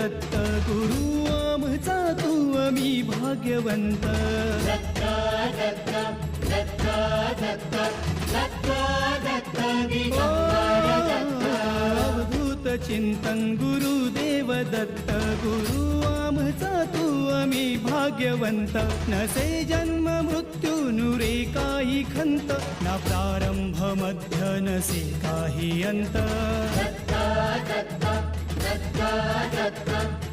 दत्त गुरु आमचा तू आम्ही भाग्यवंत दत्त दत्त दत्त दत्त दत्त दत्त दिगंबर दत्त अवधूत चिंतन गुरुदेव दत्त गुरु आमचा तू आम्ही भाग्यवंत नसे जन्म मृत्यू नुरे काही खंत ना प्रारंभ मध्य नसे काही अंत दत्त दत्त दत्त दत्त